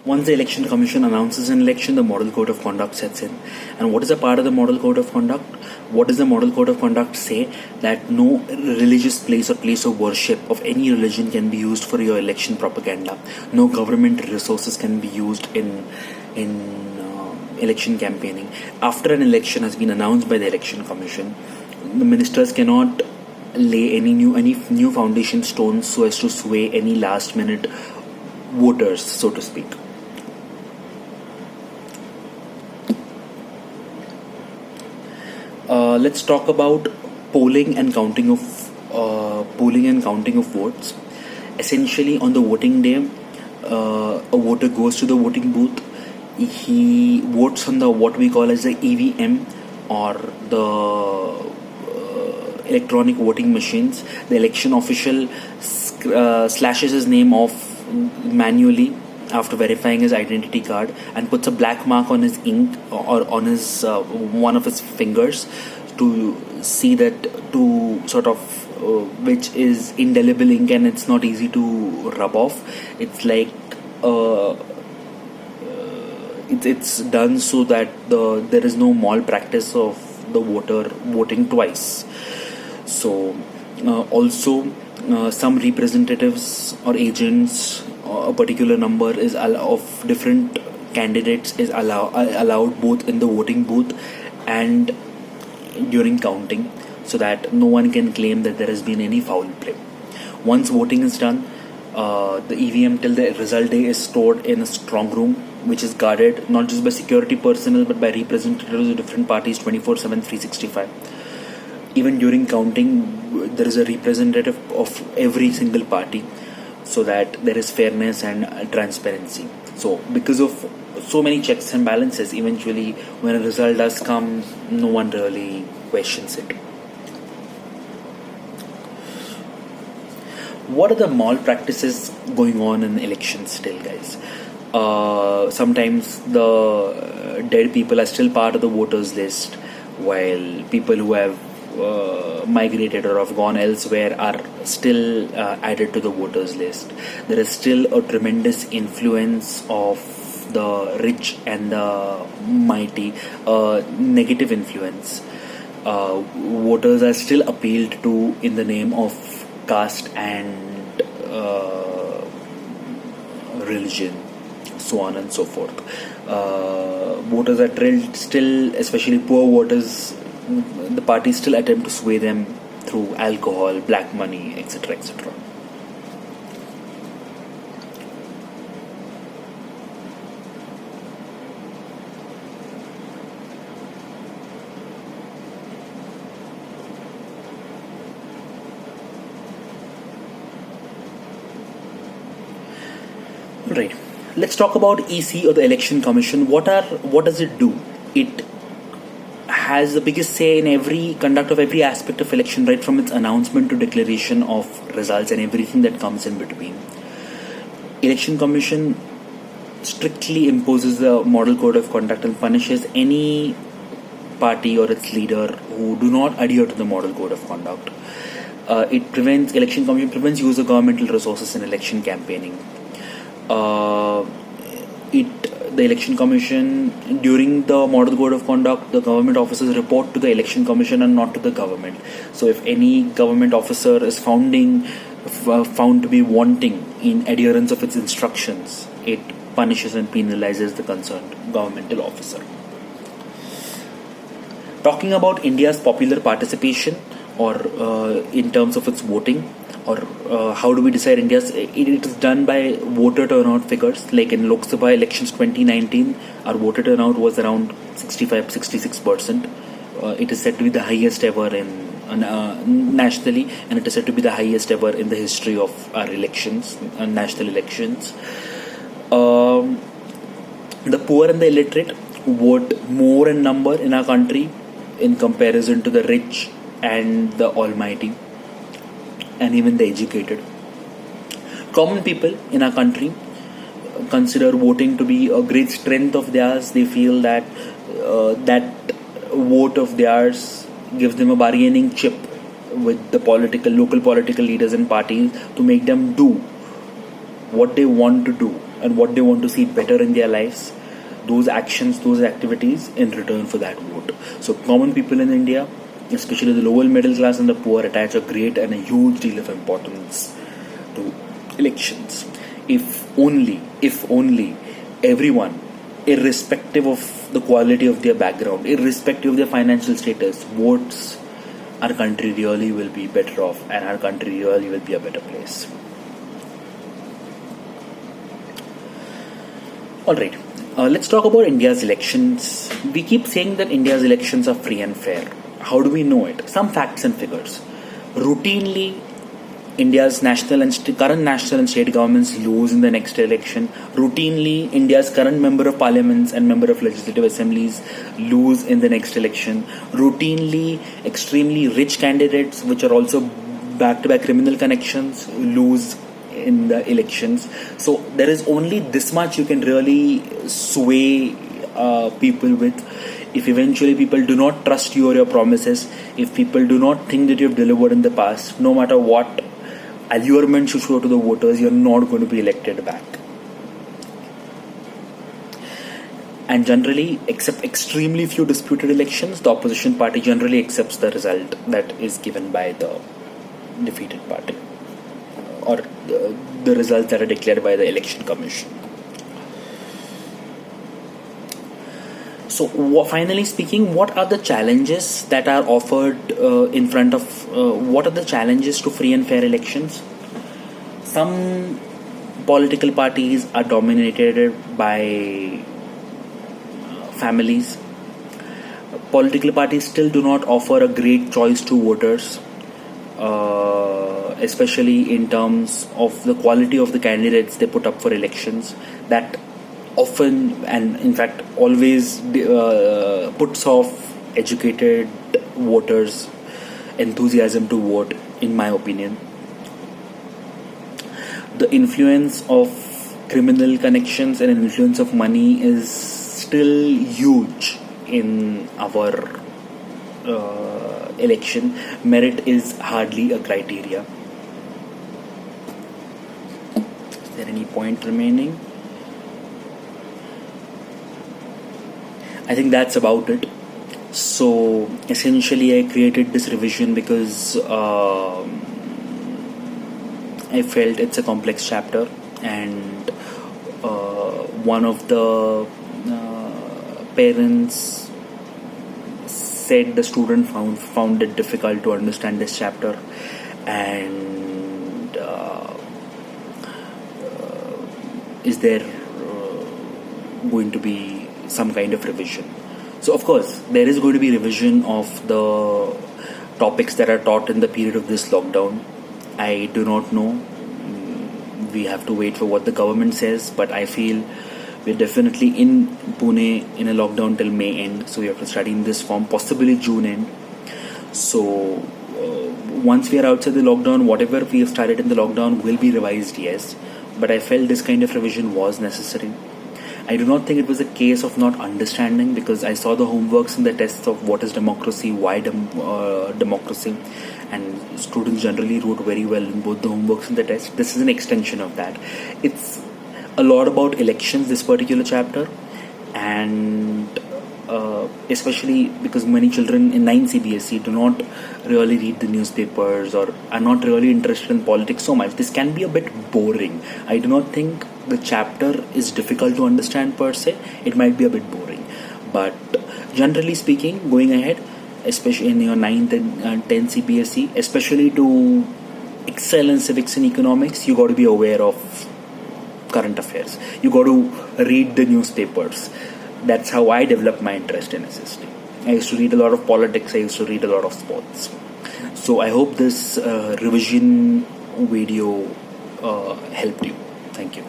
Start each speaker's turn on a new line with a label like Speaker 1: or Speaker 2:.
Speaker 1: Once the election commission announces an election, the model code of conduct sets in. And what is a part of the model code of conduct? What does the model code of conduct say? That no religious place or place of worship of any religion can be used for your election propaganda. No government resources can be used in election campaigning. After an election has been announced by the election commission, the ministers cannot lay any new foundation stones so as to sway any last minute voters, so to speak. Let's talk about polling and counting of votes. Essentially, on the voting day, a voter goes to the voting booth. He votes on the what we call as the EVM, or the electronic voting machines. The election official slashes his name off manually after verifying his identity card and puts a black mark on his ink or on his one of his fingers to see that, to sort of which is indelible ink and it's not easy to rub off. It's like it's done so that there is no malpractice of the voter voting twice. So also some representatives or agents, a particular number is of different candidates is allowed both in the voting booth and during counting, so that no one can claim that there has been any foul play. Once voting is done, the EVM till the result day is stored in a strong room, which is guarded not just by security personnel but by representatives of different parties 24/7, 365. Even during counting, there is a representative of every single party, so that there is fairness and transparency. So because of so many checks and balances, eventually when a result does come, no one really questions it. What are the malpractices going on in elections still, guys? Sometimes the dead people are still part of the voters list, while people who have migrated or have gone elsewhere are still added to the voters list. There is still a tremendous influence of the rich and the mighty, negative influence. Voters are still appealed to in the name of caste and religion, so on and so forth. Voters are drilled still, especially poor voters. The parties still attempt to sway them through alcohol, black money, etc., etc. Right. Let's talk about EC, or the Election Commission. What does it do? It has the biggest say in every conduct of every aspect of election, right from its announcement to declaration of results and everything that comes in between. Election Commission strictly imposes the model code of conduct and punishes any party or its leader who do not adhere to the model code of conduct. Election Commission prevents use of governmental resources in election campaigning. The Election Commission, during the model code of conduct, the government officers report to the Election Commission and not to the government. So if any government officer is found to be wanting in adherence of its instructions, it punishes and penalizes the concerned governmental officer. Talking about India's popular participation, or in terms of its voting, or how do we decide India's? It is done by voter turnout figures. Like in Lok Sabha elections 2019, our voter turnout was around 65-66%. It is said to be the highest ever in nationally, and it is said to be the highest ever in the history of our elections, national elections. The poor and the illiterate vote more in number in our country in comparison to the rich and the almighty, and even the educated. Common people in our country consider voting to be a great strength of theirs. They feel that that vote of theirs gives them a bargaining chip with the local political leaders and parties to make them do what they want to do and what they want to see better in their lives, those actions, those activities in return for that vote. So common people in India, especially the lower middle class and the poor, attach a great and a huge deal of importance to elections. If only everyone, irrespective of the quality of their background, irrespective of their financial status, votes, our country really will be better off, and our country really will be a better place. Alright, let's talk about India's elections. We keep saying that India's elections are free and fair. How do we know it? Some facts and figures. Routinely, India's current national and state governments lose in the next election. Routinely, India's current member of parliaments and member of legislative assemblies lose in the next election. Routinely, extremely rich candidates, which are also back-to-back criminal connections, lose in the elections. So there is only this much you can really sway people with. If eventually people do not trust you or your promises, if people do not think that you have delivered in the past, no matter what allurement you show to the voters, you're not going to be elected back. And generally, except extremely few disputed elections, the opposition party generally accepts the result that is given by the defeated party, or the results that are declared by the election commission. So finally speaking, what are the challenges that are offered what are the challenges to free and fair elections? Some political parties are dominated by families. Political parties still do not offer a great choice to voters, especially in terms of the quality of the candidates they put up for elections. That often, and in fact always, puts off educated voters' enthusiasm to vote, in my opinion. The influence of criminal connections and influence of money is still huge in our election. Merit is hardly a criteria. Is there any point remaining? I think that's about it. So essentially I created this revision because I felt it's a complex chapter, and one of the parents said the student found it difficult to understand this chapter, and is there going to be some kind of revision? So of course there is going to be revision of the topics that are taught in the period of this lockdown. I do not know. We have to wait for what the government says, but I feel we're definitely in Pune in a lockdown till May end, so we have to study in this form, possibly June end. So once we are outside the lockdown, whatever we have studied in the lockdown will be revised, yes, but I felt this kind of revision was necessary. I do not think it was a case of not understanding, because I saw the homeworks and the tests of what is democracy, why democracy, and students generally wrote very well in both the homeworks and the tests. This is an extension of that. It's a lot about elections, this particular chapter, and especially because many children in 9 Cbse do not really read the newspapers or are not really interested in politics so much. This can be a bit boring. I do not think the chapter is difficult to understand per se. It might be a bit boring, but generally speaking, going ahead, especially in your 9th and 10 Cbse, especially to excel in civics and economics, you got to be aware of current affairs. You got to read the newspapers. That's how I developed my interest in SST. I used to read a lot of politics. I used to read a lot of sports. So I hope this revision video helped you. Thank you.